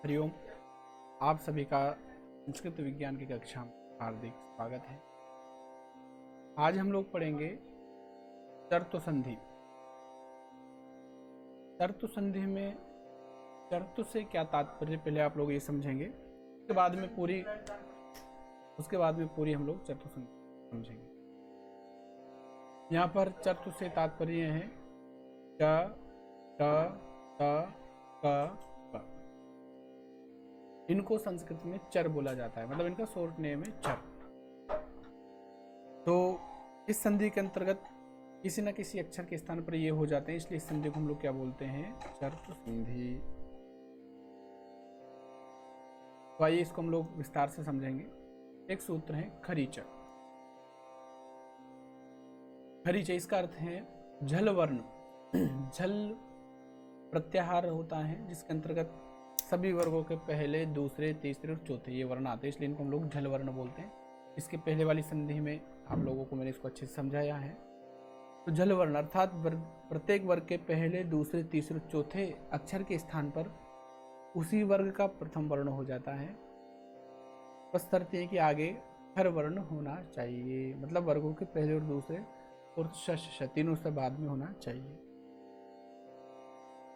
हरिओम। आप सभी का संस्कृत विज्ञान की कक्षा में हार्दिक स्वागत है। आज हम लोग पढ़ेंगे चर्तु संधि। चर्तु संधि में चर्तु से क्या तात्पर्य, पहले आप लोग ये समझेंगे, उसके बाद में पूरी हम लोग चर्तु संधि समझेंगे। यहाँ पर चर्तु से तात्पर्य है च, ट, त, क, प। इनको संस्कृत में चर बोला जाता है, मतलब इनका शॉर्ट नेम है चर। तो इस संधि के अंतर्गत किसी न किसी अक्षर के स्थान पर ये हो जाते हैं, इसलिए इस संधि को हम लोग क्या बोलते हैं, चर्तु संधि। तो आइए इसको हम लोग विस्तार से समझेंगे। एक सूत्र है खरीच। खरीच इसका अर्थ है झल वर्ण। झल प्रत्याहार होता है जिसके अंतर्गत सभी वर्गों के पहले, दूसरे, तीसरे और चौथे ये वर्ण आते हैं, इसलिए इनको हम लोग झल वर्ण बोलते हैं। इसके पहले वाली संधि में आप लोगों को मैंने इसको अच्छे से समझाया है। तो झल वर्ण अर्थात प्रत्येक वर्ग के पहले, दूसरे, तीसरे, चौथे अक्षर के स्थान पर उसी वर्ग का प्रथम वर्ण हो जाता है। बस शर्त है कि आगे हर वर्ण होना चाहिए, मतलब वर्गों के पहले और दूसरे और श तीनों से बाद में होना चाहिए।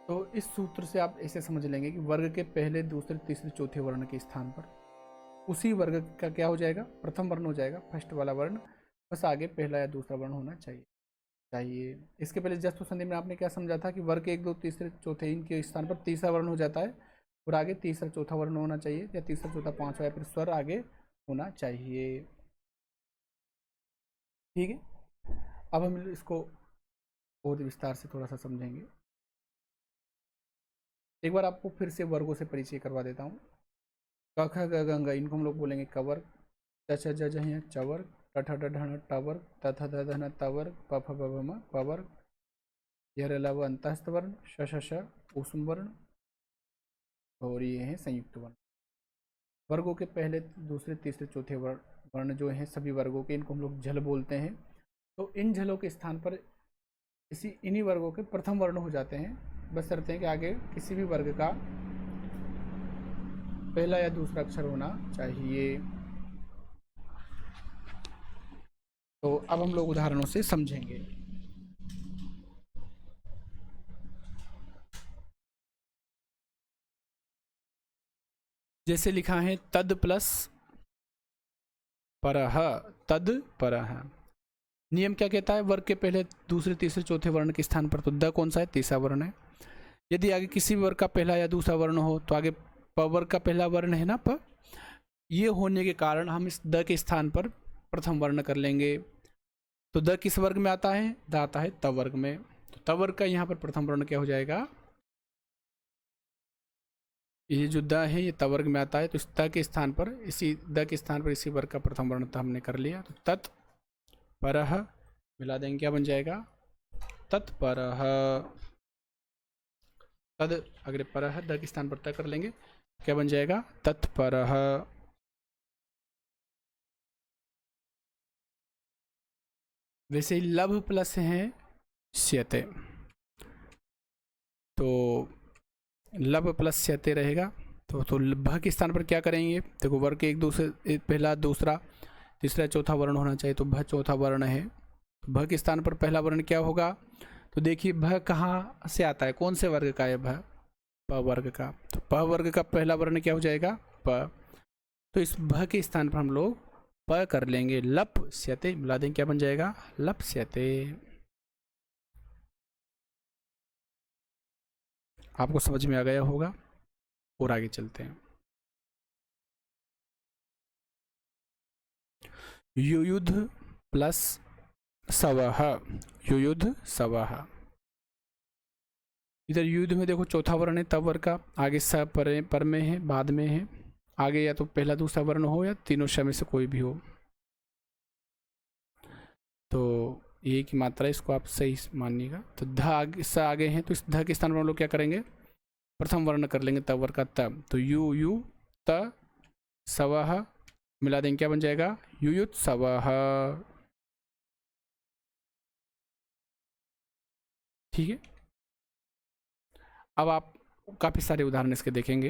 तो इस सूत्र से आप ऐसे समझ लेंगे कि वर्ग के पहले, दूसरे, तीसरे, चौथे वर्ण के स्थान पर उसी वर्ग का क्या हो जाएगा, प्रथम वर्ण हो जाएगा, फर्स्ट वाला वर्ण। बस आगे पहला या दूसरा वर्ण होना चाहिए। इसके पहले जस्ट संधि में आपने क्या समझा था कि वर्ग एक, दो, तीसरे, चौथे इनके स्थान पर तीसरा वर्ण हो जाता है और आगे तीसरा, चौथा वर्ण होना चाहिए, या तीसरा, चौथा, पांचवा, या फिर स्वर आगे होना चाहिए। ठीक है, अब हम इसको और विस्तार से थोड़ा सा समझेंगे। एक बार आपको फिर से वर्गों से परिचय करवा देता हूँ। क ख ग घ ङ इनको हम लोग बोलेंगे कवर्ग, च छ ज झ ञ चवर्ग, ट ठ ड ढ ण टवर्ग, त थ द ध न तवर्ग, प फ ब भ म पवर्ग, य र ल व अंतःस्थ वर्ण, श श श ऊष्म वर्ण, और ये हैं संयुक्त वर्ण। वर्गों के पहले, दूसरे, तीसरे, चौथे वर्ण जो हैं सभी वर्गों के, इनको हम लोग झल बोलते हैं। तो इन झलों के स्थान पर इन्हीं वर्गों के प्रथम वर्ण हो जाते हैं, बस शर्त है कि आगे किसी भी वर्ग का पहला या दूसरा अक्षर होना चाहिए। तो अब हम लोग उदाहरणों से समझेंगे। जैसे लिखा है तद प्लस परह, तद परह। नियम क्या कहता है, वर्ग के पहले, दूसरे, तीसरे, चौथे वर्ण के स्थान पर तो द कौन सा है, तीसरा वर्ण है। यदि आगे किसी वर्ग का पहला या दूसरा वर्ण हो तो आगे प वर्ग का पहला वर्ण है ना, प, ये होने के कारण हम इस द के स्थान पर प्रथम वर्ण कर लेंगे। तो द किस वर्ग में आता है, द आता है त वर्ग में। तो त वर्ग का यहाँ पर प्रथम वर्ण क्या हो जाएगा, ये जो द है ये त वर्ग में आता है, तो इस त के स्थान पर, इसी द के स्थान पर इसी वर्ग का प्रथम वर्ण तो हमने कर लिया। तो तत् परह मिला देंगे, क्या बन जाएगा, तत्परह। तद अगर परह द के स्थान पर त कर लेंगे, क्या बन जाएगा, तत्परह। वैसे ही लभ प्लस है स्यते, तो लब प्लस स्यते रहेगा। तो भ के स्थान पर क्या करेंगे, देखो वर्ग के एक, दूसरे, पहला, दूसरा, तीसरा, चौथा वर्ण होना चाहिए, तो भ चौथा वर्ण है। तो भ के स्थान पर पहला वर्ण क्या होगा, तो देखिए भ कहाँ से आता है, कौन से वर्ग का है, भ प वर्ग का। तो प वर्ग का पहला वर्ण क्या हो जाएगा, प। तो इस भ के स्थान पर हम लोग प कर लेंगे, लप स्यते मिला देंगे, क्या बन जाएगा, लप स्यते। आपको समझ में आ गया होगा, और आगे चलते हैं। युयुध प्लस सवह, युयुध सवह। इधर युद्ध में देखो चौथा वर्ण है तब वर्ग का, आगे स पर में है, बाद में है, आगे या तो पहला दूसरा वर्ण हो या तीनों श में से कोई भी हो। तो ये की मात्रा, इसको आप सही मानिएगा। तो ध आगे, स आगे हैं, तो इस ध के स्थान पर हम लोग क्या करेंगे, प्रथम वर्ण कर लेंगे तब वर्ग का तब। तो यु यु त सवह मिला देंगे, क्या बन जाएगा, युयुत सवह। ठीक है, अब आप काफ़ी सारे उदाहरण इसके देखेंगे।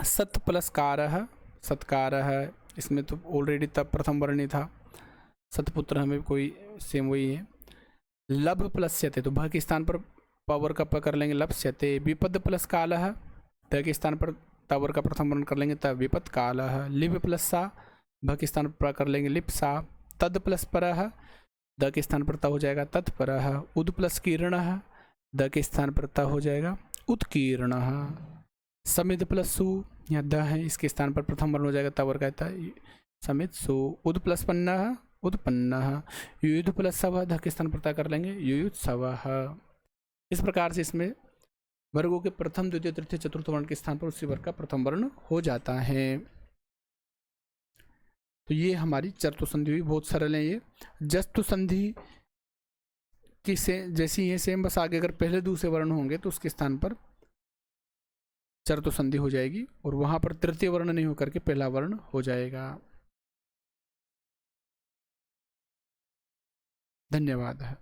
सत प्लस कारः, सत्कारः, इसमें तो ऑलरेडी तब प्रथम वर्ण ही था। सतपुत्र हमें कोई सेम वही है। लब प्लस्यते, तो भ के स्थान पर पावर का प कर लेंगे लप्स्यते। विपद प्लस कालः, त के स्थान पर तावर का प्रथम वर्ण कर लेंगे तब विपद कालः। लिप प्लस सा, भ के स्थान पर कर लेंगे लिप्सा। तद प्लस परः, द के स्थान पर त हो जाएगा तत्परः। उद प्लस किरणः, द के स्थान पर त हो जाएगा उत्कीर्णः। समिद प्लस सु, यहाँ द है, इसके स्थान पर प्रथम वर्ण हो जाएगा तावर का था समित सु। उद प्लस पन्नः, उत्पन्नः। युयुध प्लस सवः, ध के स्थान पर ता कर लेंगे युयुत्सवः। इस प्रकार से इसमें वर्गों के प्रथम द्वितीय तृतीय चतुर्थ वर्ण के स्थान पर उसी वर्ग का प्रथम वर्ण हो जाता है। तो ये हमारी चर्तु संधि हुई, बहुत सरल है ये। जस्तु संधि की से जैसी ये सेम, बस आगे अगर पहले दूसरे वर्ण होंगे तो उसके स्थान पर चर्तु संधि हो जाएगी और वहां पर तृतीय वर्ण नहीं होकर के पहला वर्ण हो जाएगा। धन्यवाद।